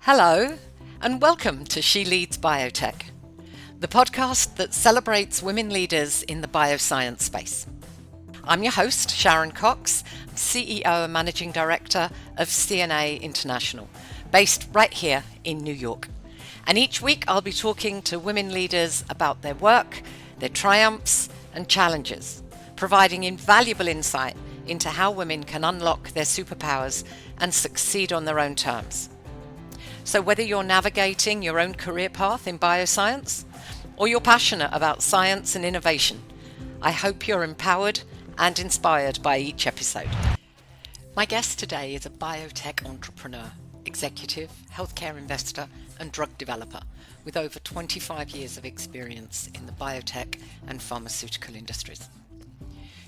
Hello, and welcome to She Leads Biotech, the podcast that celebrates women leaders in the bioscience space. I'm your host, Sharon Cox, CEO and Managing Director of CNA International, based right here in New York. And each week I'll be talking to women leaders about their work, their triumphs and challenges, providing invaluable insight into how women can unlock their superpowers and succeed on their own terms. So whether you're navigating your own career path in bioscience or you're passionate about science and innovation, I hope you're empowered and inspired by each episode. My guest today is a biotech entrepreneur, executive, healthcare investor, and drug developer with over 25 years of experience in the biotech and pharmaceutical industries.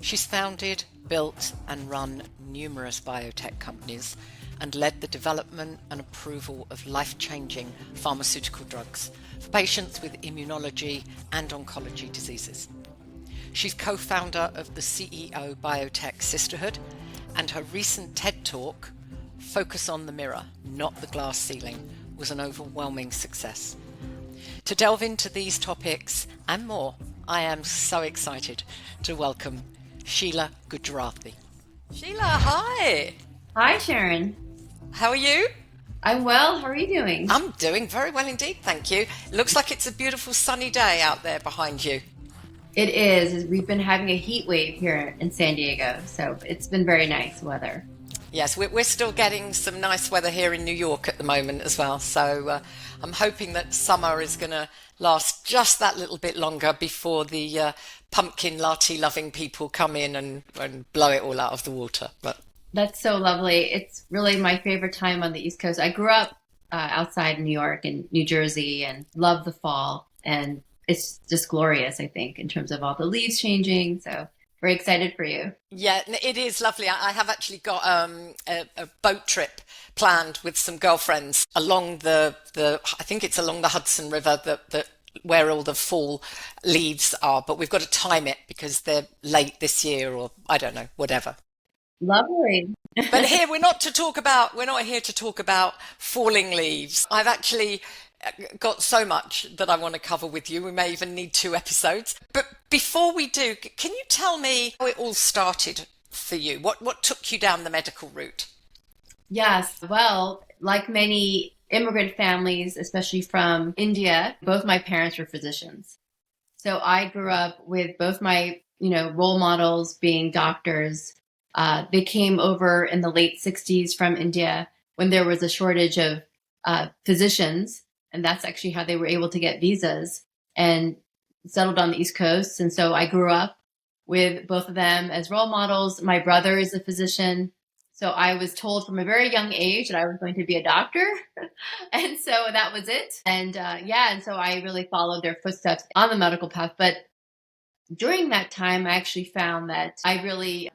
She's founded, built, and run numerous biotech companies and led the development and approval of life-changing pharmaceutical drugs for patients with immunology and oncology diseases. She's co-founder of the CEO Biotech Sisterhood, and her recent TED Talk, Focus on the Mirror, Not the Glass Ceiling, was an overwhelming success. To delve into these topics and more, I am so excited to welcome Sheila Gujrathi. Sheila, hi! Hi, Sharon. How are you? I'm well. How are you doing? I'm doing very well indeed, thank you. Looks like it's a beautiful sunny day out there behind you. It is. We've been having a heat wave here in San Diego, so it's been very nice weather. Yes, we're still getting some nice weather here in New York at the moment as well. So I'm hoping that summer is going to last just that little bit longer before the pumpkin latte loving people come in and blow it all out of the water. But That's so lovely. It's really my favorite time on the East Coast. I grew up outside New York and New Jersey and love the fall. And it's just glorious, I think, in terms of all the leaves changing. So very excited for you. yeah, it is lovely. I have actually got a boat trip planned with some girlfriends along the I think it's along the Hudson River that where all the fall leaves are. But we've got to time it because they're late this year, or I don't know, whatever. Lovely. But here we're not here to talk about falling leaves. I've actually got so much that I want to cover with you. We may even need 2 episodes. But before we do, can you tell me how it all started for you? What took you down the medical route? Yes. Well, like many immigrant families, especially from India, both my parents were physicians. So I grew up with both my, role models being doctors. They came over in the late 60s from India when there was a shortage of physicians. And that's actually how they were able to get visas and settled on the East Coast. And so I grew up with both of them as role models. My brother is a physician. So I was told from a very young age that I was going to be a doctor. And so that was it. And and so I really followed their footsteps on the medical path. But during that time, I actually found that I really,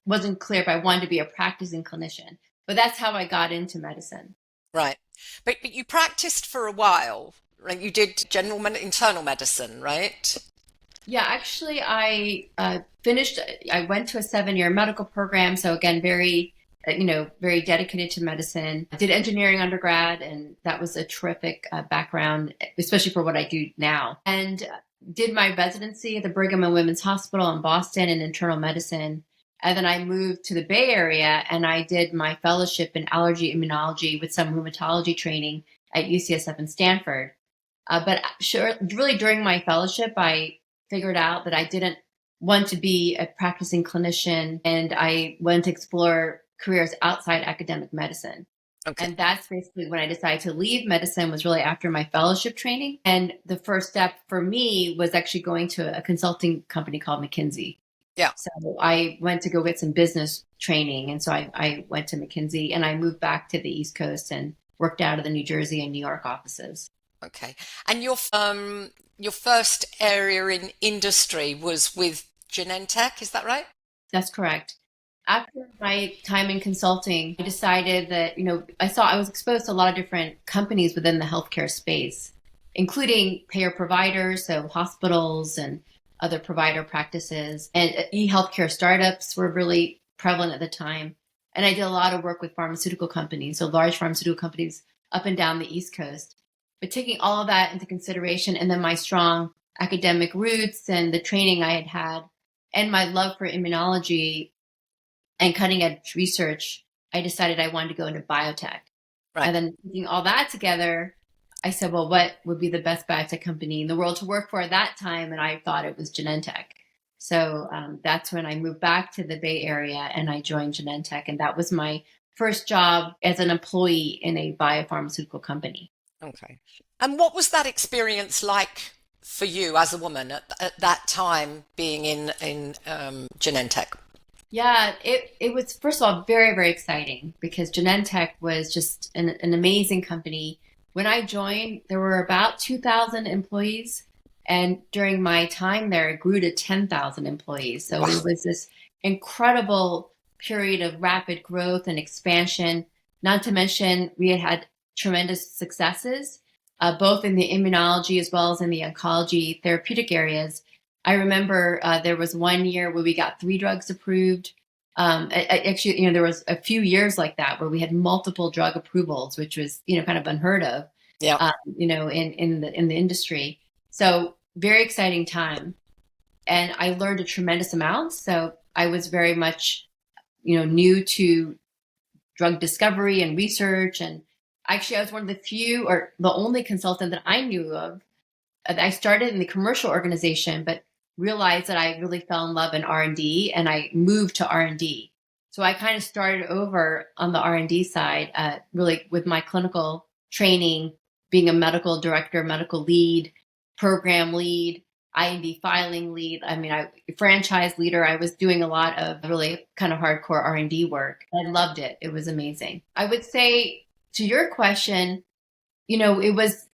wasn't clear if I wanted to be a practicing clinician. But that's how I got into medicine. Right. But you practiced for a while, right? You did internal medicine, right? Yeah, actually, I I went to a 7-year medical program. So again, very dedicated to medicine. I did engineering undergrad, and that was a terrific background, especially for what I do now. And did my residency at the Brigham and Women's Hospital in Boston in internal medicine. And then I moved to the Bay Area and I did my fellowship in allergy immunology with some rheumatology training at UCSF in Stanford. Really during my fellowship, I figured out that I didn't want to be a practicing clinician, and I wanted to explore careers outside academic medicine. Okay. And that's basically when I decided to leave medicine, was really after my fellowship training. And the first step for me was actually going to a consulting company called McKinsey. Yeah. So I went to go get some business training. And so I went to McKinsey and I moved back to the East Coast and worked out of the New Jersey and New York offices. Okay. And your first area in industry was with Genentech, is that right? That's correct. After my time in consulting, I decided that, I was exposed to a lot of different companies within the healthcare space, including payer providers, so hospitals and other provider practices, and e-healthcare startups were really prevalent at the time. And I did a lot of work with pharmaceutical companies, so large pharmaceutical companies up and down the East Coast. But taking all of that into consideration, and then my strong academic roots and the training I had had, and my love for immunology and cutting edge research, I decided I wanted to go into biotech. Right. And then putting all that together, I said, well, what would be the best biotech company in the world to work for at that time? And I thought it was Genentech. So that's when I moved back to the Bay Area and I joined Genentech. And that was my first job as an employee in a biopharmaceutical company. Okay. And what was that experience like for you as a woman at that time being in Genentech? Yeah, it was, first of all, very, very exciting because Genentech was just an amazing company. When I joined, there were about 2,000 employees. And during my time there, it grew to 10,000 employees. So Wow. it was this incredible period of rapid growth and expansion. Not to mention, we had tremendous successes, both in the immunology as well as in the oncology therapeutic areas. I remember there was one year where we got 3 drugs approved. Actually, there was a few years like that where we had multiple drug approvals, which was, kind of unheard of, Yeah. in the industry. So very exciting time. And I learned a tremendous amount. So I was very much, new to drug discovery and research. And actually, I was one of the few or the only consultant that I knew of. I started in the commercial organization, but realized that I really fell in love in R&D and I moved to R&D. So I kind of started over on the R&D side, really with my clinical training, being a medical director, medical lead, program lead, IND filing lead. Franchise leader. I was doing a lot of really kind of hardcore R&D work. I loved it. It was amazing. I would say to your question, it was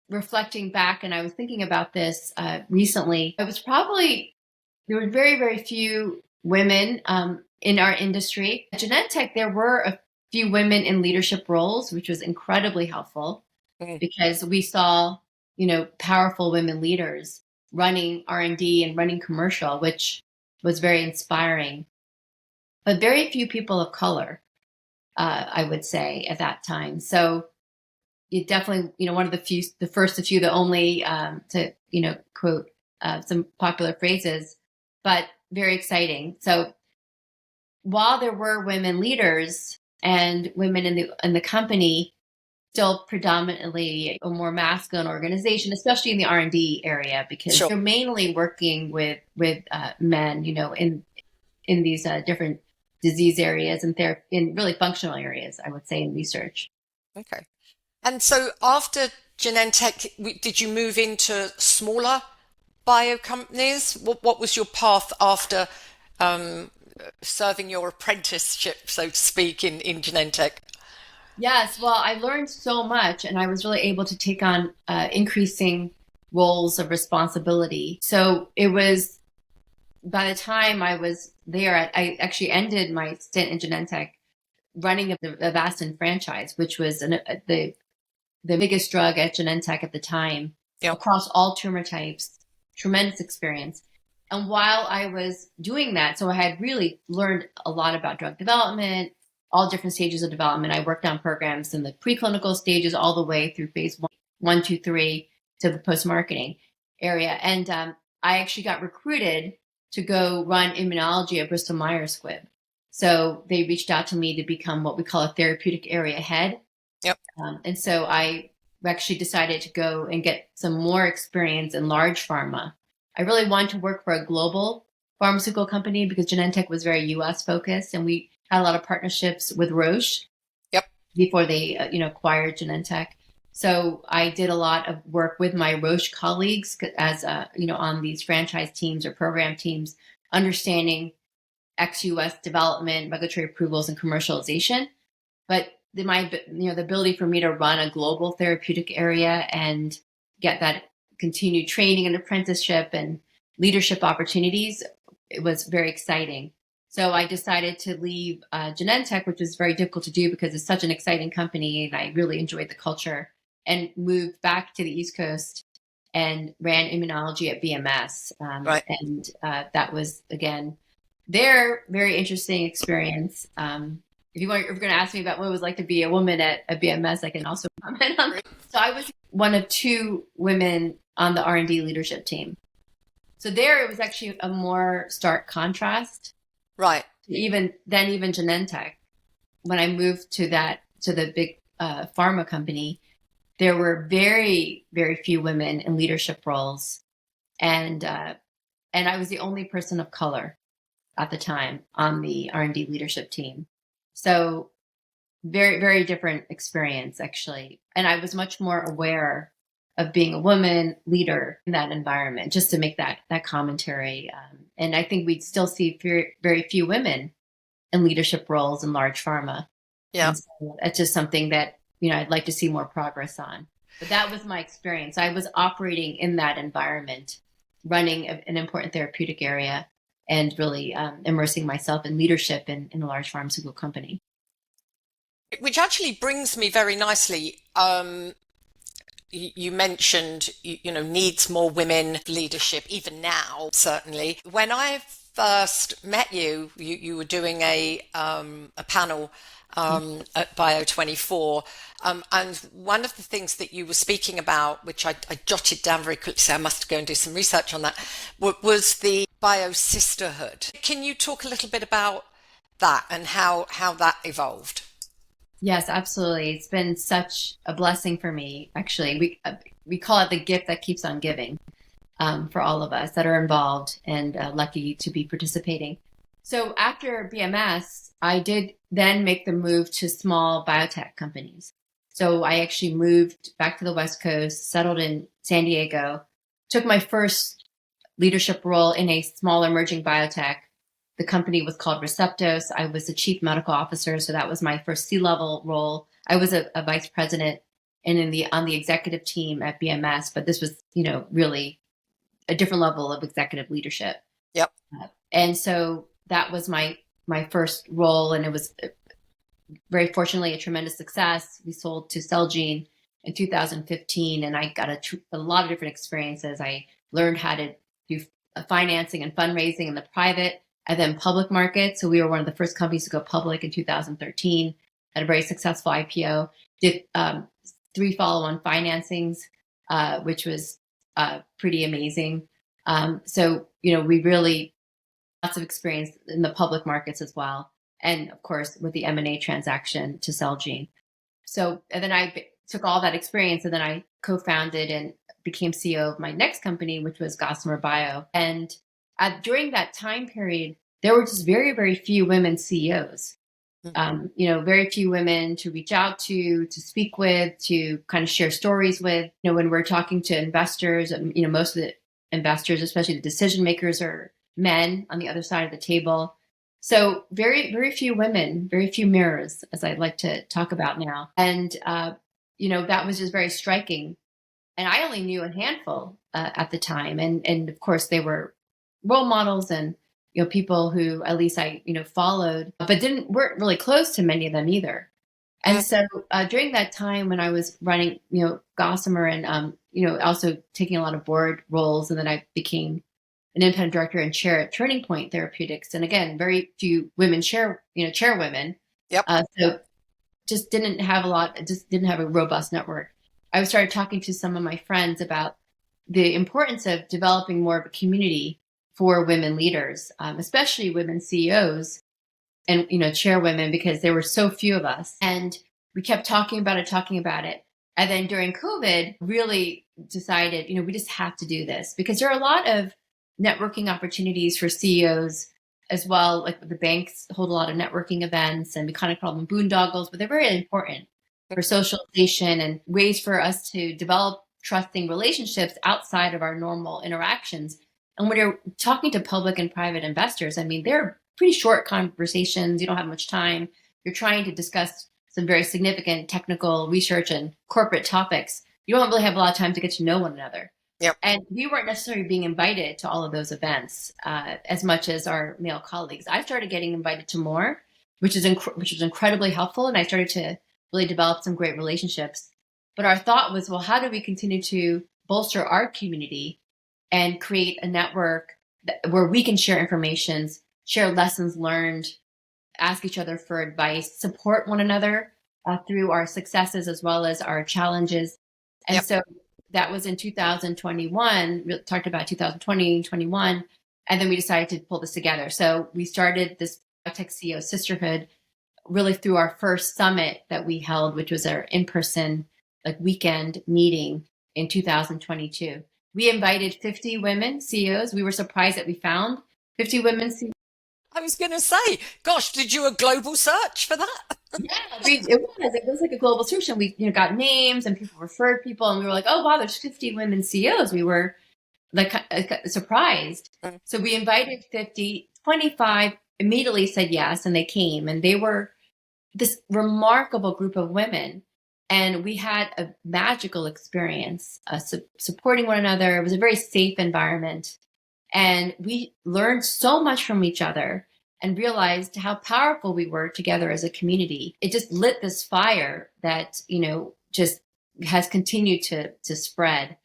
reflecting back, and I was thinking about this recently. There were very, very few women in our industry. At Genentech, there were a few women in leadership roles, which was incredibly helpful because we saw, powerful women leaders running R&D and running commercial, which was very inspiring. But very few people of color, I would say, at that time. So you definitely, one of the first, the only, to, quote some popular phrases, but very exciting. So while there were women leaders and women in the company, still predominantly a more masculine organization, especially in the R&D area, because Sure. they're mainly working with men, in these different disease areas and in really functional areas, I would say, in research. Okay. And so after Genentech, did you move into smaller bio companies? What was your path after serving your apprenticeship, so to speak, in Genentech? Yes, well, I learned so much and I was really able to take on increasing roles of responsibility. So it was, by the time I was there, I actually ended my stint in Genentech running the Avastin franchise, which was the biggest drug at Genentech at the time, across all tumor types. Tremendous experience. And while I was doing that, so I had really learned a lot about drug development, all different stages of development. I worked on programs in the preclinical stages all the way through phase 1, 2, 3 to the post-marketing area. And I actually got recruited to go run immunology at Bristol Myers Squibb. So they reached out to me to become what we call a therapeutic area head. Yep. And so I actually decided to go and get some more experience in large pharma. I really wanted to work for a global pharmaceutical company because Genentech was very US focused and we had a lot of partnerships with Roche. Yep. Before they acquired Genentech. So I did a lot of work with my Roche colleagues as on these franchise teams or program teams, understanding ex-US development, regulatory approvals, and commercialization. But the ability for me to run a global therapeutic area and get that continued training and apprenticeship and leadership opportunities, it was very exciting. So I decided to leave Genentech, which was very difficult to do because it's such an exciting company and I really enjoyed the culture, and moved back to the East Coast and ran immunology at BMS. Right. And that was, again, their very interesting experience. if you're going to ask me about what it was like to be a woman at BMS, I can also comment on that. So I was one of two women on the R&D leadership team. So there it was actually a more stark contrast. Right. Even Genentech, when I moved to the big pharma company, there were very, very few women in leadership roles. And I was the only person of color at the time on the R&D leadership team. So very, very different experience, actually. And I was much more aware of being a woman leader in that environment, just to make that commentary. And I think we'd still see very few women in leadership roles in large pharma. Yeah. And so it's just something that, I'd like to see more progress on. But that was my experience. I was operating in that environment, running an important therapeutic area, and really immersing myself in leadership in a large pharmaceutical company. Which actually brings me very nicely. You mentioned, needs more women leadership, even now, certainly. When I first met you, you were doing a panel at Bio24. And one of the things that you were speaking about, which I jotted down very quickly, so I must go and do some research on that, was the Bio Sisterhood. Can you talk a little bit about that and how that evolved? Yes, absolutely. It's been such a blessing for me, actually. We call it the gift that keeps on giving, for all of us that are involved and lucky to be participating. So after BMS, I did then make the move to small biotech companies. So I actually moved back to the West Coast, settled in San Diego, took my first leadership role in a small emerging biotech. The company was called Receptos. I was the chief medical officer, so that was my first C-level role. I was a vice president and on the executive team at BMS, but this was, really a different level of executive leadership. Yep. And so that was my first role, and it was very fortunately a tremendous success. We sold to Celgene in 2015, and I got a lot of different experiences. I learned how to do financing and fundraising in the private and then public market. So we were one of the first companies to go public in 2013, had a very successful IPO, did 3 follow-on financings, which was pretty amazing. So, we really, lots of experience in the public markets as well. And of course, with the M&A transaction to Celgene. So, and then I took all that experience and then I co-founded and became CEO of my next company, which was Gossamer Bio. And during that time period, there were just very, very few women CEOs. Very few women to reach out to speak with, to kind of share stories with. When we're talking to investors, most of the investors, especially the decision makers, are men on the other side of the table. So very, very few women, very few mirrors, as I'd like to talk about now. And, that was just very striking. And I only knew a handful at the time. And of course, they were role models and people who at least I followed, but weren't really close to many of them either. And so during that time when I was running Gossamer and also taking a lot of board roles, and then I became an independent director and chair at Turning Point Therapeutics, and again very few women chairwomen. Yep. So just didn't have a robust network. I started talking to some of my friends about the importance of developing more of a community for women leaders, especially women CEOs and, chairwomen, because there were so few of us. And we kept talking about it. And then during COVID, really decided, we just have to do this because there are a lot of networking opportunities for CEOs as well. Like the banks hold a lot of networking events, and we kind of call them boondoggles, but they're very important for socialization and ways for us to develop trusting relationships outside of our normal interactions. And when you're talking to public and private investors, they're pretty short conversations. You don't have much time. You're trying to discuss some very significant technical research and corporate topics. You don't really have a lot of time to get to know one another. Yep. And we weren't necessarily being invited to all of those events as much as our male colleagues. I started getting invited to more, which was incredibly helpful. And I started to really develop some great relationships. But our thought was, well, how do we continue to bolster our community and create a network where we can share information, share lessons learned, ask each other for advice, support one another through our successes as well as our challenges. And so that was in 2021. We talked about 2020, 21, and then we decided to pull this together. So we started this Biotech CEO Sisterhood really through our first summit that we held, which was our in-person weekend meeting in 2022. We invited 50 women CEOs. We were surprised that we found 50 women CEOs. I was going to say, gosh, did you a global search for that? Yeah, it was like a global search, and we got names and people referred people, and we were like, oh wow, there's 50 women CEOs. We were like surprised. So we invited 50, 25 immediately said yes, and they came, and they were this remarkable group of women. And we had a magical experience supporting one another. It was a very safe environment. And we learned so much from each other and realized how powerful we were together as a community. It just lit this fire that, just has continued to spread.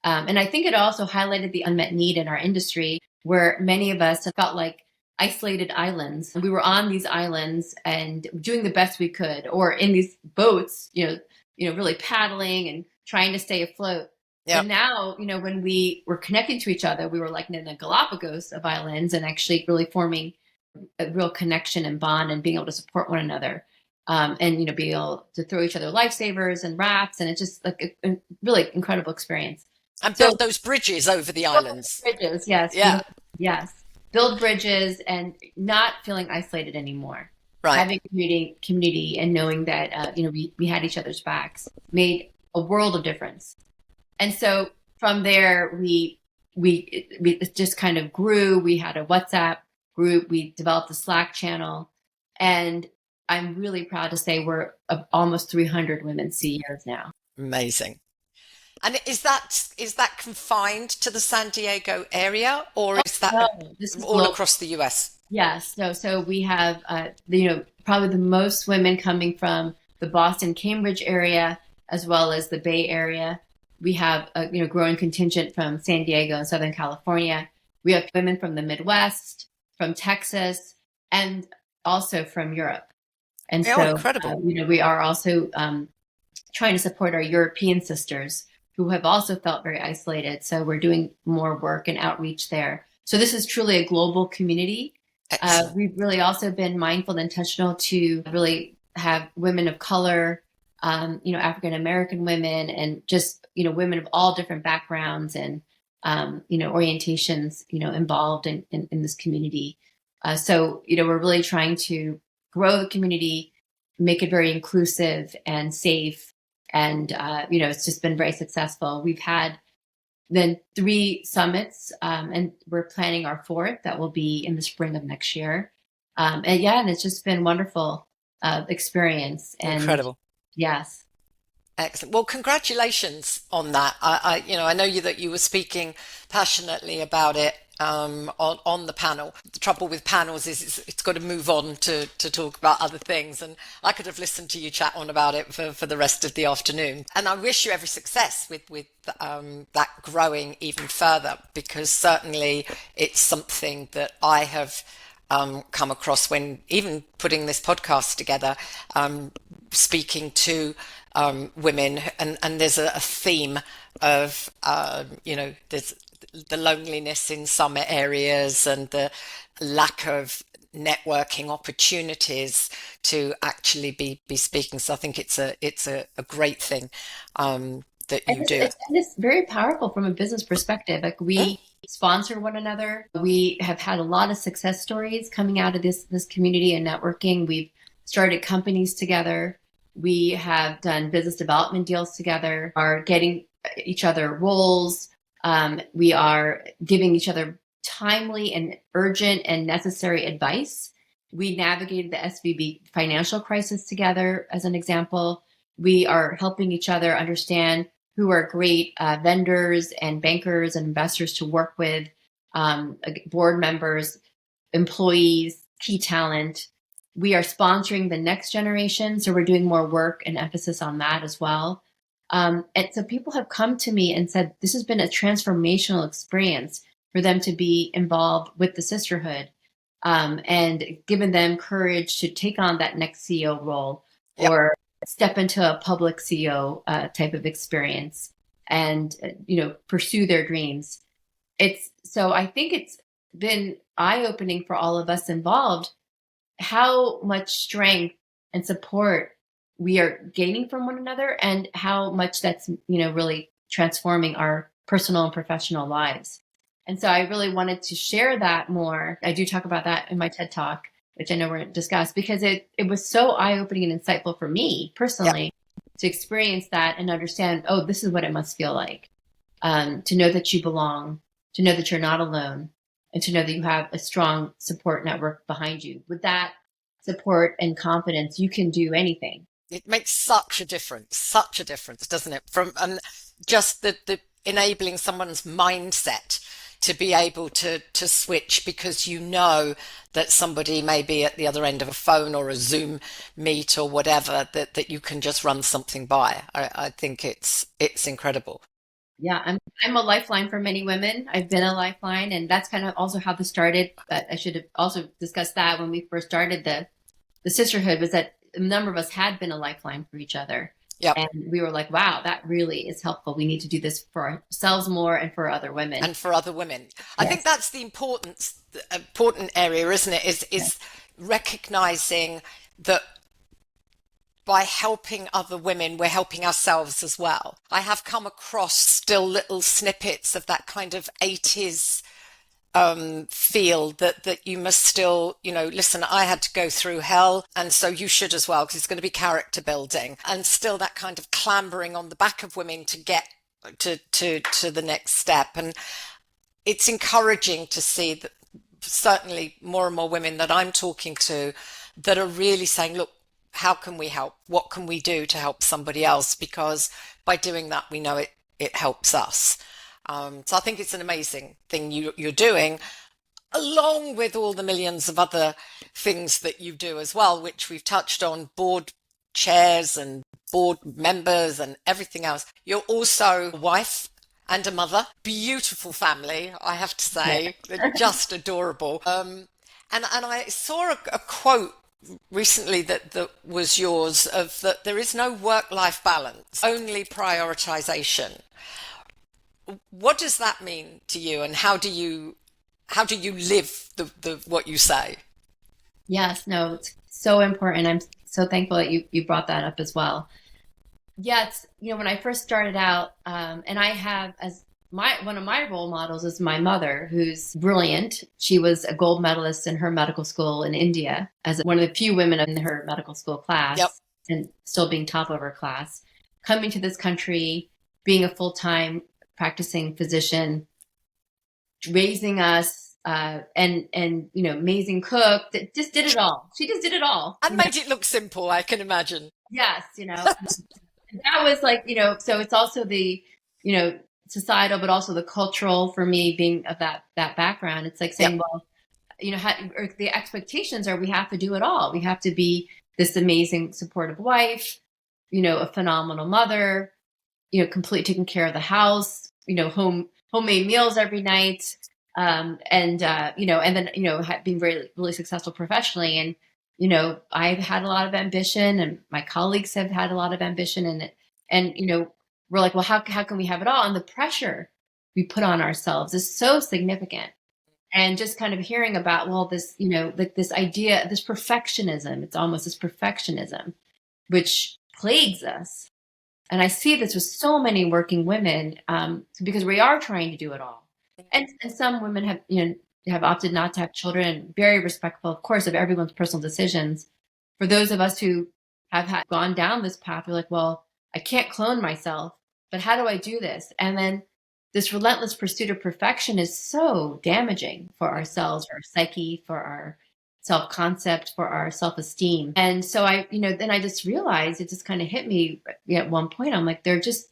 And I think it also highlighted the unmet need in our industry, where many of us felt like isolated islands. We were on these islands and doing the best we could, or in these boats, really paddling and trying to stay afloat. Yep. But now, when we were connecting to each other, we were like in the Galapagos of islands, and actually really forming a real connection and bond and being able to support one another. And, being able to throw each other lifesavers and rafts. And it's just like a really incredible experience. And build those bridges over the islands. Bridges, yes. Yeah. Yes. Build bridges and not feeling isolated anymore. Right. Having community and knowing that, we had each other's backs made a world of difference. And so from there, we just kind of grew. We had a WhatsApp group. We developed a Slack channel. And I'm really proud to say we're almost 300 women CEOs now. Amazing. And is that confined to the San Diego area, or is that all across the US? Yes. No. So we have, probably the most women coming from the Boston, Cambridge area, as well as the Bay Area. We have a growing contingent from San Diego and Southern California. We have women from the Midwest, from Texas, and also from Europe. And so, incredible. We are also trying to support our European sisters who have also felt very isolated. So we're doing more work and outreach there. So this is truly a global community. We've really also been mindful and intentional to really have women of color, African American women, and just, women of all different backgrounds and, orientations, involved in this community. So, we're really trying to grow the community, make it very inclusive and safe. And, it's just been very successful. We've had then 3 summits, and we're planning our 4th that will be in the spring of next year. And it's just been wonderful experience. And incredible. Yes. Excellent. Well, congratulations on that. I know that you were speaking passionately about it on the panel. The trouble with panels is it's got to move on to talk about other things. And I could have listened to you chat on about it for the rest of the afternoon. And I wish you every success with that growing even further, because certainly it's something that I have come across when even putting this podcast together, speaking to women, and there's a theme of, there's the loneliness in some areas and the lack of networking opportunities to actually be speaking. So I think it's a great thing that you do. And it's very powerful from a business perspective. Like we sponsor one another. We have had a lot of success stories coming out of this community and networking. We've started companies together. We have done business development deals together, are getting each other roles. We are giving each other timely and urgent and necessary advice. We navigated the SVB financial crisis together, as an example. We are helping each other understand who are great vendors and bankers and investors to work with, board members, employees, key talent. We are sponsoring the next generation, so we're doing more work and emphasis on that as well. And so people have come to me and said this has been a transformational experience for them to be involved with the sisterhood. and given them courage to take on that next CEO role Yep. or step into a public CEO type of experience and, pursue their dreams. I think it's been eye-opening for all of us involved, how much strength and support we are gaining from one another and how much that's, really transforming our personal and professional lives. And so I really wanted to share that more. I do talk about that in my TED Talk, which I know we're going to discuss, because it was so eye-opening and insightful for me personally to experience that and understand, oh, this is what it must feel like, to know that you belong, to know that you're not alone, and to know that you have a strong support network behind you. With that support and confidence, you can do anything. It makes such a difference, doesn't it? From just the enabling someone's mindset to be able to switch, because you know that somebody may be at the other end of a phone or a Zoom meet or whatever, that you can just run something by. I think it's incredible. Yeah, I'm a lifeline for many women. I've been a lifeline, and that's kind of also how this started. But I should have also discussed that when we first started the sisterhood, was that a number of us had been a lifeline for each other. Yep. And we were like, wow, that really is helpful. We need to do this for ourselves more and for other women. And for other women. Yes. I think that's the important area, isn't it? Is recognizing that by helping other women, we're helping ourselves as well. I have come across still little snippets of that kind of 80s feel that you must still, listen, I had to go through hell, and so you should as well, because it's going to be character building, and still that kind of clambering on the back of women to get to the next step. And it's encouraging to see that certainly more and more women that I'm talking to that are really saying, look, how can we help? What can we do to help somebody else? Because by doing that, we know it helps us. So I think it's an amazing thing you're doing, along with all the millions of other things that you do as well, which we've touched on, board chairs and board members and everything else. You're also a wife and a mother. Beautiful family, I have to say. They're just adorable. And I saw a quote recently that was yours, of that there is no work-life balance, only prioritization. What does that mean to you, and how do you live the what you say? Yes, no, it's so important. I'm so thankful that you brought that up as well. Yes, when I first started out, and I have as one of my role models is my mother, who's brilliant. She was a gold medalist in her medical school in India, as one of the few women in her medical school class. Yep. And still being top of her class, coming to this country, being a full-time practicing physician, raising us, and amazing cook. That just did it all. She just did it all and made it look simple, I can imagine. Yes, that was like, so it's also the societal, but also the cultural, for me, being of that background. It's like saying, well, or the expectations are we have to do it all. We have to be this amazing supportive wife, a phenomenal mother, taking care of the house, homemade meals every night, and then being really, really successful professionally. And I've had a lot of ambition, and my colleagues have had a lot of ambition, and we're like, well, how can we have it all? And the pressure we put on ourselves is so significant. And just kind of hearing about, well, this, like this idea, this perfectionism, it's almost this perfectionism, which plagues us. And I see this with so many working women, because we are trying to do it all. And some women have opted not to have children, very respectful, of course, of everyone's personal decisions. For those of us who have gone down this path, we're like, well, I can't clone myself, but how do I do this? And then this relentless pursuit of perfection is so damaging for ourselves, for our psyche, for our self-concept, for our self-esteem. And so then I just realized, it just kind of hit me at one point. I'm like, this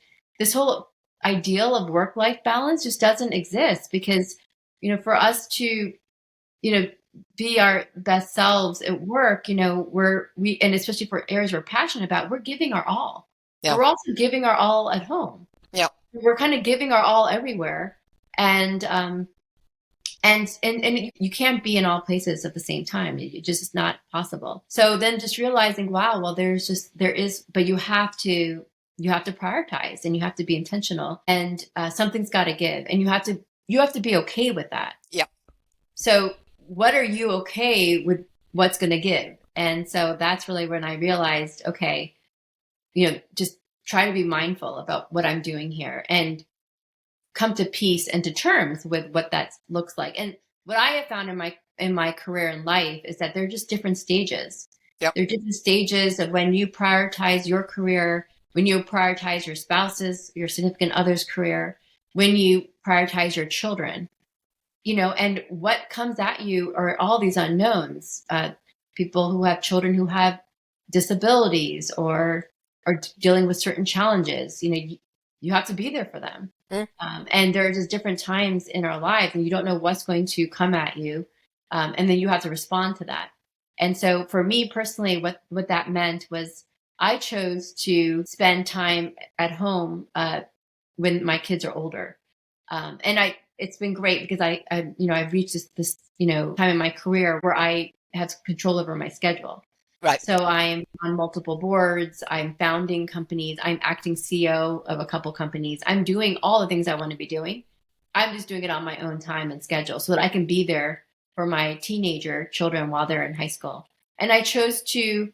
whole ideal of work-life balance just doesn't exist, because, for us to, be our best selves at work, and especially for areas we're passionate about, we're giving our all. Yeah. We're also giving our all at home. Yeah. We're kind of giving our all everywhere. And And you can't be in all places at the same time. It just is not possible. So then just realizing, wow, well, but you have to prioritize, and you have to be intentional, and something's got to give, and you have to be okay with that. Yep. So what are you okay with what's going to give? And so that's really when I realized, okay, just try to be mindful about what I'm doing here and come to peace and to terms with what that looks like. And what I have found in my career and life is that they're just different stages. Yep. There are different stages of when you prioritize your career, when you prioritize your spouse's, your significant other's career, when you prioritize your children, and what comes at you are all these unknowns. People who have children who have disabilities or are dealing with certain challenges, you have to be there for them. And there are just different times in our lives, and you don't know what's going to come at you. And then you have to respond to that. And so for me personally, what that meant was I chose to spend time at home when my kids are older. And it's been great because I've reached this time in my career where I have control over my schedule. Right. So I'm on multiple boards. I'm founding companies. I'm acting CEO of a couple companies. I'm doing all the things I want to be doing. I'm just doing it on my own time and schedule so that I can be there for my teenager children while they're in high school. And I chose to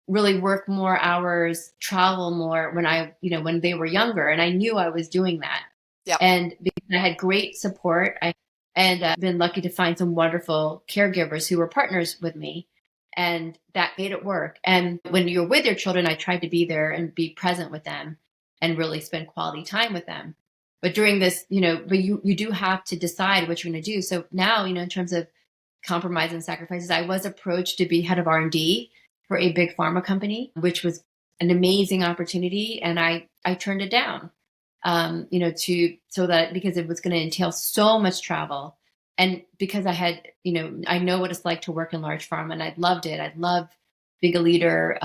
really work more hours, travel more when they were younger. And I knew I was doing that. Yep. And because I had great support, I've been lucky to find some wonderful caregivers who were partners with me. And that made it work. And when you're with your children, I tried to be there and be present with them and really spend quality time with them. But during this, but you do have to decide what you're going to do. So now, in terms of compromise and sacrifices, I was approached to be head of R&D for a big pharma company, which was an amazing opportunity. And I turned it down, because it was going to entail so much travel. And because I had, I know what it's like to work in large pharma, and I loved it. I love being a leader,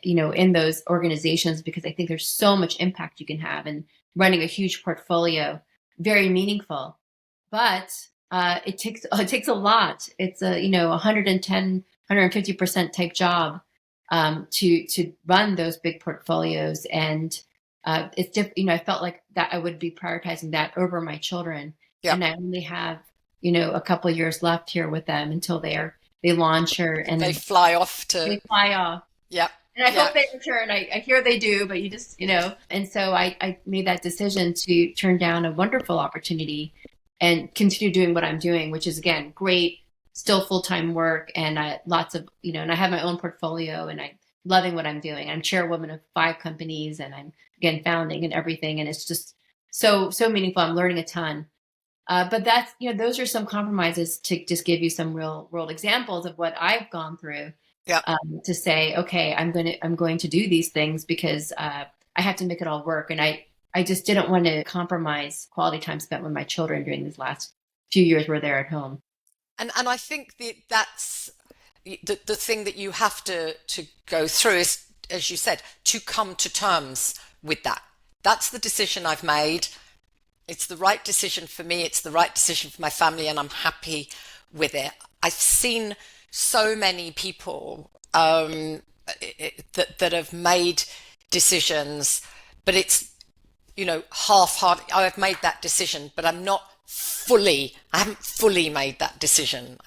in those organizations, because I think there's so much impact you can have, and running a huge portfolio, very meaningful. But it takes a lot. It's a 110, 150% type job to run those big portfolios, and it's different. I felt like that I would be prioritizing that over my children, Yep. and I only have a couple of years left here with them until they launch and they fly off. Yep. And I hope they return. I hear they do, but you just, and so I made that decision to turn down a wonderful opportunity and continue doing what I'm doing, which is, again, great, still full-time work, and lots of, and I have my own portfolio, and I'm loving what I'm doing. I'm chairwoman of 5 companies, and I'm, again, founding and everything. And it's just so meaningful. I'm learning a ton. But that's, those are some compromises to just give you some real world examples of what I've gone through. Yeah. To say, okay, I'm going to do these things because I have to make it all work. And I just didn't want to compromise quality time spent with my children during these last few years where they're at home. And I think that's the thing that you have to go through is, as you said, to come to terms with that. That's the decision I've made. It's the right decision for me. It's the right decision for my family, and I'm happy with it. I've seen so many people that have made decisions, but it's, half-hearted. I've made that decision, but I haven't fully made that decision.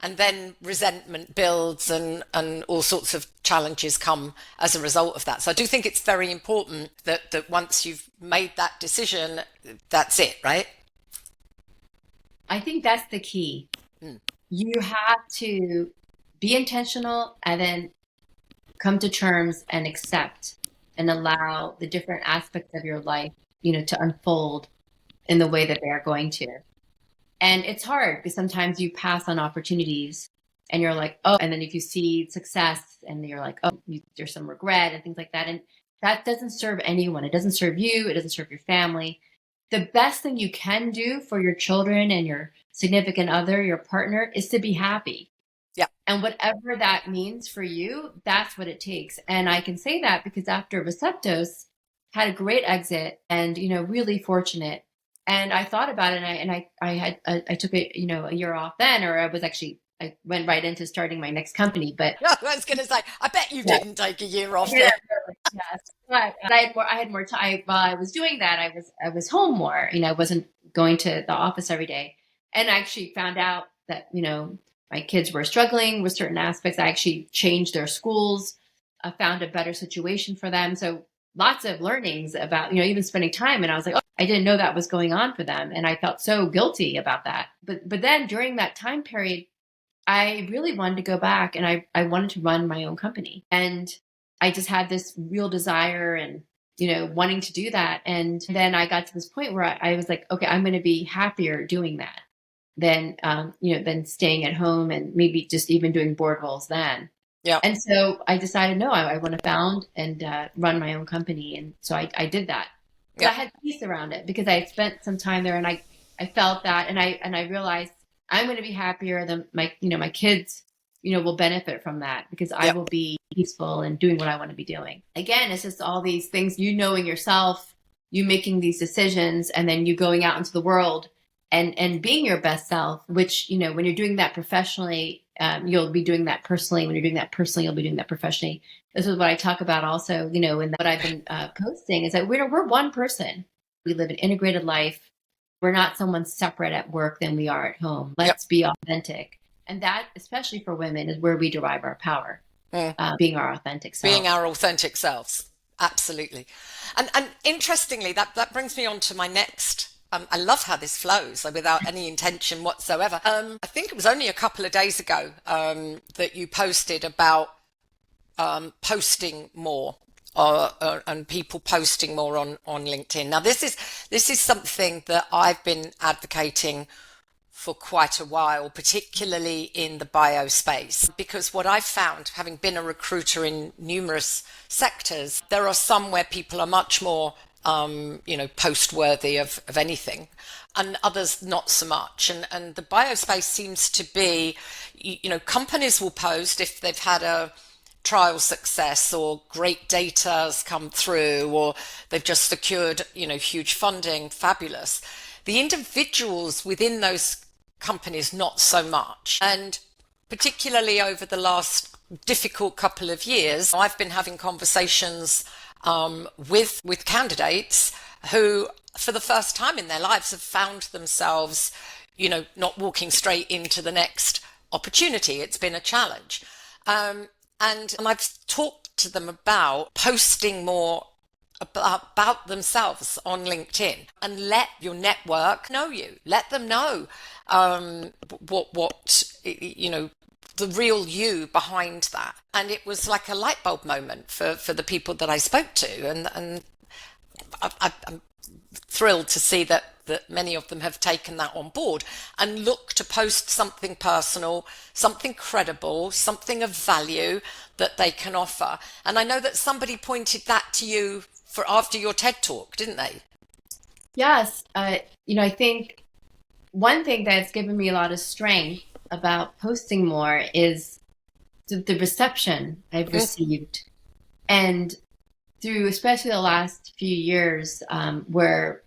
And then resentment builds, and all sorts of challenges come as a result of that. So I do think it's very important that once you've made that decision, that's it, right? I think that's the key. You have to be intentional and then come to terms and accept and allow the different aspects of your life, to unfold in the way that they are going to. And it's hard because sometimes you pass on opportunities and you're like, oh, and then if you see success and you're like, oh, there's some regret and things like that. And that doesn't serve anyone. It doesn't serve you. It doesn't serve your family. The best thing you can do for your children and your significant other, your partner, is to be happy. Yeah. And whatever that means for you, that's what it takes. And I can say that because after Receptos, had a great exit and, really fortunate. And I thought about it, I took a year off then, or I went right into starting my next company. But I was going to say, I bet you yeah, didn't take a year off yeah, there. really, yes. But I had more time while I was doing that. I was home more. I wasn't going to the office every day, and I actually found out that my kids were struggling with certain aspects. I actually changed their schools. I found a better situation for them. So lots of learnings about even spending time. And I was like, oh, I didn't know that was going on for them, and I felt so guilty about that. But then during that time period, I really wanted to go back, and I wanted to run my own company. And I just had this real desire and, wanting to do that. And then I got to this point where I was like, okay, I'm going to be happier doing that than staying at home and maybe just even doing board roles then. Yeah. And so I decided, no, I want to found and run my own company. And so I did that. But I had peace around it because I had spent some time there, and I felt that, and I realized I'm going to be happier than my kids, will benefit from that because I will be peaceful and doing what I want to be doing. Again, it's just all these things, knowing yourself, you making these decisions, and then you going out into the world and being your best self, which, when you're doing that professionally, you'll be doing that personally. When you're doing that personally, you'll be doing that professionally. This is what I talk about also, in what I've been posting is that we're one person. We live an integrated life. We're not someone separate at work than we are at home. Let's be authentic. And that, especially for women, is where we derive our power, being our authentic self. Being our authentic selves. Absolutely. And interestingly, that brings me on to my next. I love how this flows without any intention whatsoever. I think it was only a couple of days ago that you posted about posting more and people posting more on LinkedIn. Now, this is something that I've been advocating for quite a while, particularly in the bio space, because what I've found, having been a recruiter in numerous sectors, there are some where people are much more post worthy of anything, and others not so much. And the bio space seems to be, companies will post if they've had a trial success or great data has come through, or they've just secured, huge funding, fabulous. The individuals within those companies, not so much. And particularly over the last difficult couple of years, I've been having conversations with candidates who, for the first time in their lives, have found themselves, not walking straight into the next opportunity. It's been a challenge. And I've talked to them about posting more about themselves on LinkedIn, and let your network know you. Let them know what the real you behind that. And it was like a light bulb moment for the people that I spoke to, and I'm thrilled to see that many of them have taken that on board and look to post something personal, something credible, something of value that they can offer. And I know that somebody pointed that to you for after your TED talk, didn't they? Yes. I think one thing that's given me a lot of strength about posting more is the reception I've received. And through especially the last few years, where,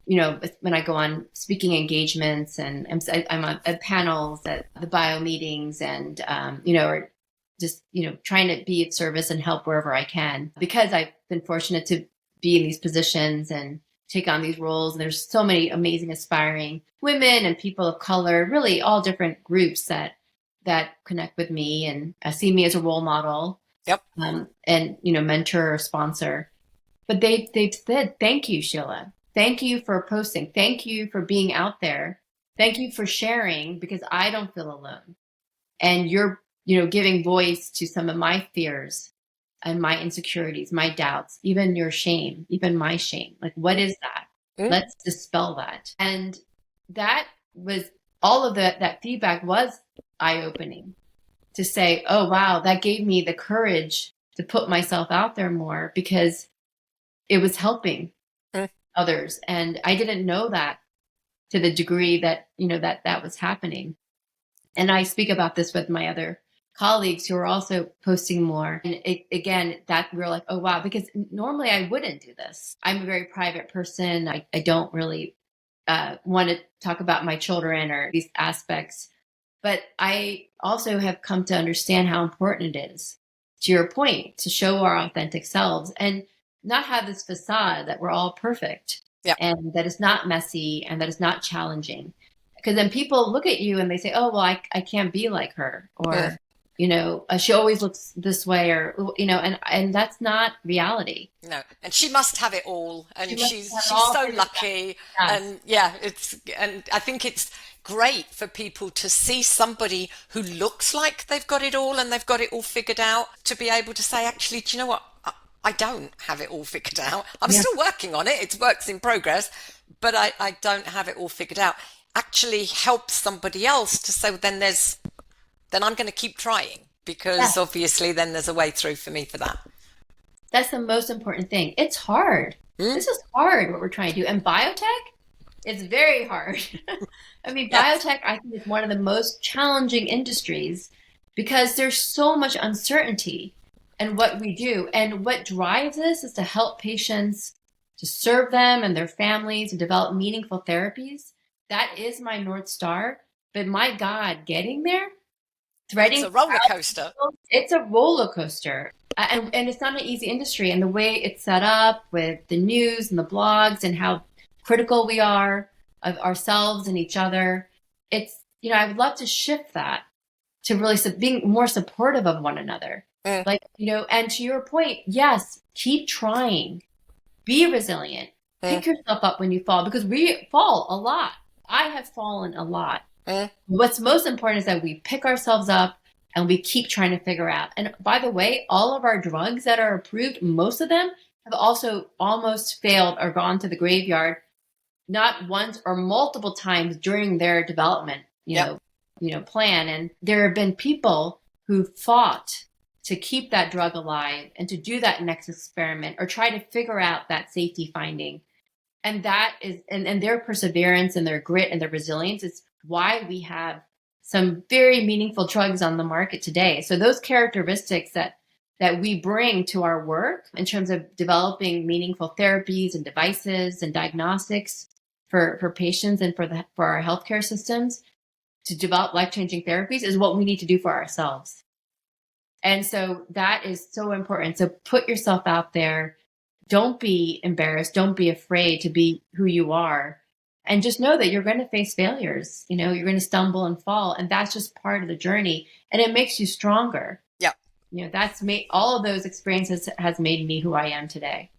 when I go on speaking engagements and I'm on panels at the bio meetings and, or just, trying to be of service and help wherever I can, because I've been fortunate to be in these positions and take on these roles. And there's so many amazing, aspiring women and people of color, really all different groups that connect with me and see me as a role model. Yep. And, mentor or sponsor. But they've said, thank you, Sheila. Thank you for posting. Thank you for being out there. Thank you for sharing, because I don't feel alone. And you're, giving voice to some of my fears and my insecurities, my doubts, even your shame, even my shame. Like, what is that? Let's dispel that. And that was all of that feedback was eye-opening, to say, oh, wow, that gave me the courage to put myself out there more, because it was helping others. And I didn't know that to the degree that, that was happening. And I speak about this with my other colleagues who are also posting more. And again, that we're like, oh, wow, because normally I wouldn't do this. I'm a very private person. I don't really want to talk about my children or these aspects. But I also have come to understand how important it is, to your point, to show our authentic selves and not have this facade that we're all perfect and that it's not messy and that it's not challenging. Because then people look at you and they say, oh, well, I can't be like her, or, she always looks this way, or, and that's not reality. No, and she must have it all, and she's so lucky. Yes. And I think it's great for people to see somebody who looks like they've got it all and they've got it all figured out, to be able to say, actually, do you know what? I don't have it all figured out. I'm still working on it. It's works in progress, but I don't have it all figured out. Actually helps somebody else to say, well, then I'm going to keep trying, because obviously then there's a way through for me for that. That's the most important thing. It's hard. This is hard, what we're trying to do. And biotech, it's very hard. I mean, biotech, I think, is one of the most challenging industries because there's so much uncertainty in what we do. And what drives us is to help patients, to serve them and their families, to develop meaningful therapies. That is my North Star. But my God, getting there, threading. It's a roller coaster. It's a roller coaster. And it's not an easy industry. And the way it's set up with the news and the blogs and how critical we are of ourselves and each other, it's, I would love to shift that to really being more supportive of one another. And to your point, yes, keep trying, be resilient, pick yourself up when you fall, because we fall a lot. I have fallen a lot. What's most important is that we pick ourselves up and we keep trying to figure out. And by the way, all of our drugs that are approved, most of them have also almost failed or gone to the graveyard, not once or multiple times during their development, plan. And there have been people who fought to keep that drug alive and to do that next experiment or try to figure out that safety finding. And that is, and their perseverance and their grit and their resilience is why we have some very meaningful drugs on the market today. So those characteristics that we bring to our work in terms of developing meaningful therapies and devices and diagnostics for patients and for our healthcare systems to develop life-changing therapies is what we need to do for ourselves. And so that is so important. So put yourself out there. Don't be embarrassed. Don't be afraid to be who you are. And just know that you're going to face failures. You're going to stumble and fall. And that's just part of the journey. And it makes you stronger. Yeah. That's made all of those experiences has made me who I am today.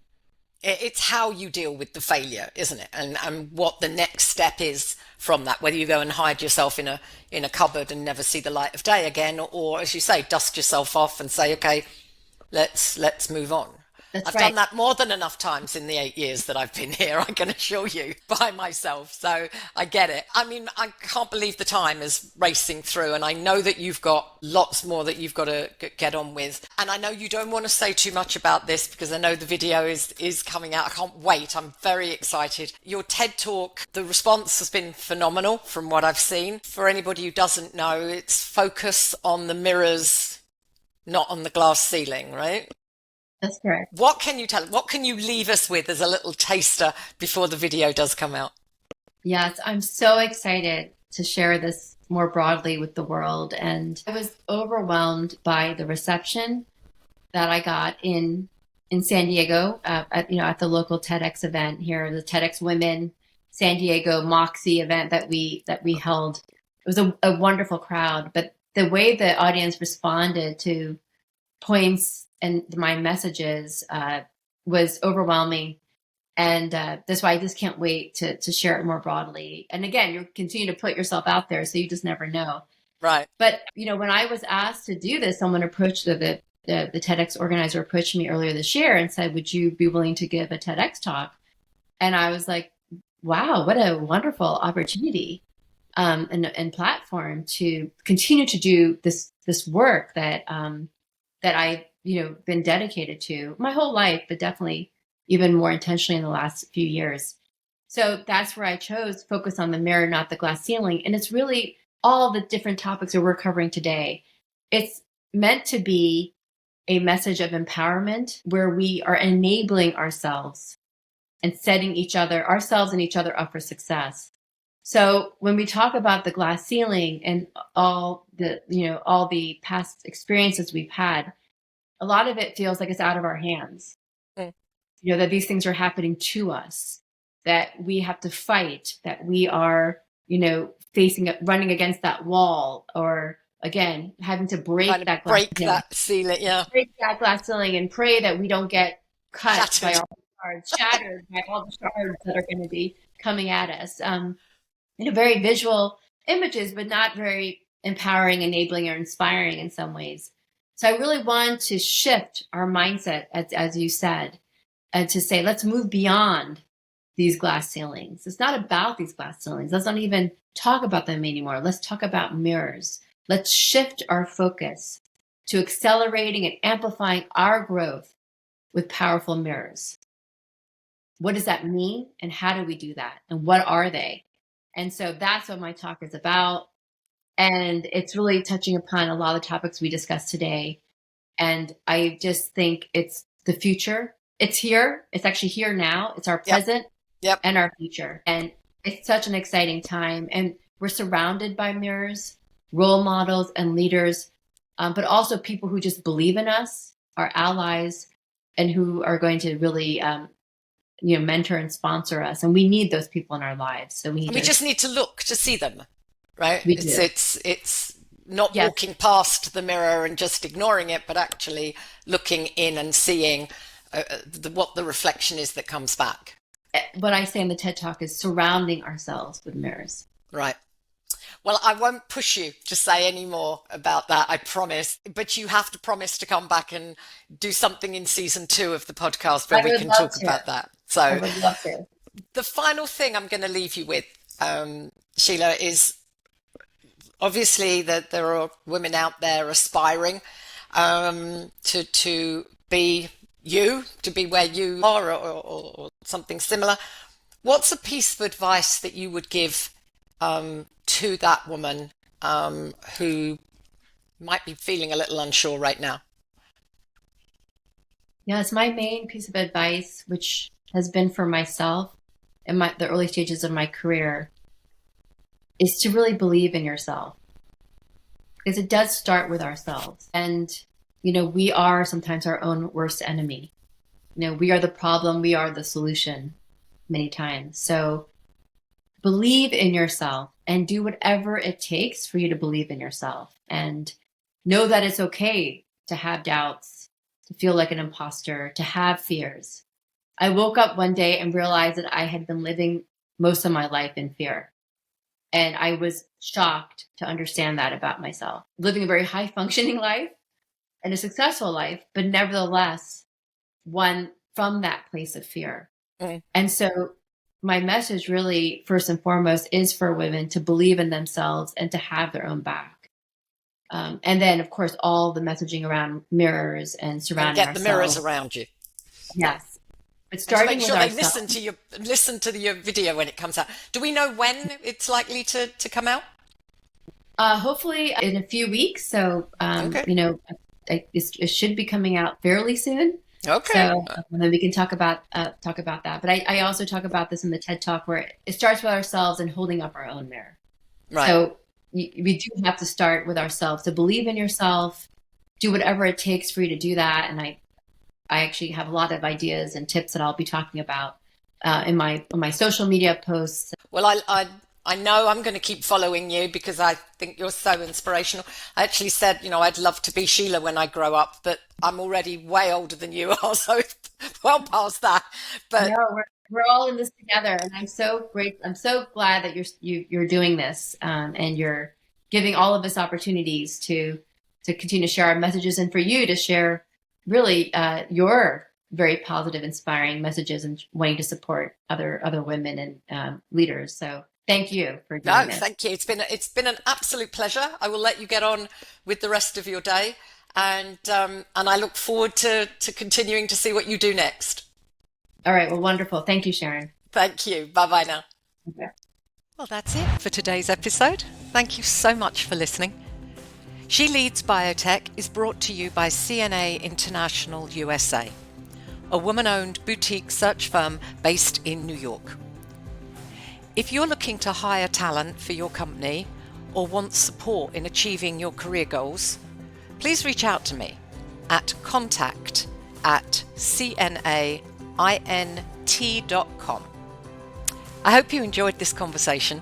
It's how you deal with the failure, isn't it? And what the next step is from that, whether you go and hide yourself in a cupboard and never see the light of day again, or as you say, dust yourself off and say, okay, let's move on. I've done that more than enough times in the 8 years that I've been here, I can assure you, by myself. So I get it. I mean, I can't believe the time is racing through, and I know that you've got lots more that you've got to get on with. And I know you don't want to say too much about this because I know the video is coming out. I can't wait. I'm very excited. Your TED Talk, the response has been phenomenal from what I've seen. For anybody who doesn't know, it's focus on the mirrors, not on the glass ceiling, right? That's correct. What can you tell? What can you leave us with as a little taster before the video does come out? Yes, I'm so excited to share this more broadly with the world. And I was overwhelmed by the reception that I got in San Diego at the local TEDx event here, the TEDx Women San Diego Moxie event that we held. It was a wonderful crowd, but the way the audience responded to points and my messages was overwhelming. And that's why I just can't wait to share it more broadly. And again, you continue to put yourself out there, so you just never know. Right. But, when I was asked to do this, someone approached the TEDx organizer approached me earlier this year and said, would you be willing to give a TEDx talk? And I was like, wow, what a wonderful opportunity and platform to continue to do this work that I been dedicated to my whole life, but definitely even more intentionally in the last few years. So that's where I chose focus on the mirror, not the glass ceiling. And it's really all the different topics that we're covering today. It's meant to be a message of empowerment where we are enabling ourselves and setting ourselves and each other up for success. So when we talk about the glass ceiling and all the past experiences we've had, a lot of it feels like it's out of our hands. Mm. That these things are happening to us, that we have to fight, that we are, running against that wall, or again, having to break that glass ceiling, break that glass ceiling and pray that we don't get cut shattered by all the shards, shattered by all the shards that are going to be coming at us. Very visual images, but not very empowering, enabling, or inspiring in some ways. So I really want to shift our mindset, as you said, and to say, let's move beyond these glass ceilings. It's not about these glass ceilings. Let's not even talk about them anymore. Let's talk about mirrors. Let's shift our focus to accelerating and amplifying our growth with powerful mirrors. What does that mean? And how do we do that? And what are they? And so that's what my talk is about. And it's really touching upon a lot of the topics we discussed today. And I just think it's the future. It's here. It's actually here now. It's our present and our future. And it's such an exciting time. And we're surrounded by mirrors, role models, and leaders, but also people who just believe in us, our allies, and who are going to really mentor and sponsor us. And we need those people in our lives. So we just need to look to see them, right? We it's not walking past the mirror and just ignoring it, but actually looking in and seeing what the reflection is that comes back. What I say in the TED Talk is surrounding ourselves with mirrors. Right. Well, I won't push you to say any more about that, I promise. But you have to promise to come back and do something in season 2 of the podcast where we can talk about that. So I would love to. The final thing I'm going to leave you with, Sheila, is obviously that there are women out there aspiring to be you, to be where you are, or something similar. What's a piece of advice that you would give to that woman who might be feeling a little unsure right now? Yes, my main piece of advice, which has been for myself in the early stages of my career, is to really believe in yourself. Because it does start with ourselves. And, we are sometimes our own worst enemy. We are the problem, we are the solution many times. So believe in yourself and do whatever it takes for you to believe in yourself. And know that it's okay to have doubts, to feel like an imposter, to have fears. I woke up one day and realized that I had been living most of my life in fear. And I was shocked to understand that about myself. Living a very high functioning life and a successful life, but nevertheless, one from that place of fear. Mm. And so my message really, first and foremost, is for women to believe in themselves and to have their own back. And then, of course, all the messaging around mirrors and surrounding ourselves. Get the mirrors around you. Yes. But starting with ourselves. Make sure they listen to your video when it comes out. Do we know when it's likely to come out? Hopefully in a few weeks. So, it should be coming out fairly soon. Okay. So and then we can talk about that. But I also talk about this in the TED Talk, where it starts with ourselves and holding up our own mirror. Right. So we do have to start with ourselves, to believe in yourself, do whatever it takes for you to do that. And I actually have a lot of ideas and tips that I'll be talking about in my social media posts. Well, I know I'm going to keep following you because I think you're so inspirational. I actually said, I'd love to be Sheila when I grow up, but I'm already way older than you are, so well past that. But no, we're all in this together, and I'm so glad that you're doing this, and you're giving all of us opportunities to continue to share our messages, and for you to share really your very positive, inspiring messages and wanting to support other women and leaders. So. Thank you for doing this. Thank you. It's been an absolute pleasure. I will let you get on with the rest of your day, and I look forward to continuing to see what you do next. All right. Well, wonderful. Thank you, Sharon. Thank you. Bye-bye now. Okay. Well, that's it for today's episode. Thank you so much for listening. She Leads Biotech is brought to you by CNA International USA. a woman-owned boutique search firm based in New York. If you're looking to hire talent for your company or want support in achieving your career goals, please reach out to me at contact@cnaint.com. I hope you enjoyed this conversation.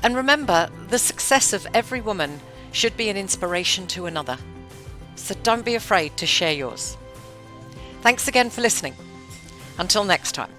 And remember, the success of every woman should be an inspiration to another. So don't be afraid to share yours. Thanks again for listening. Until next time.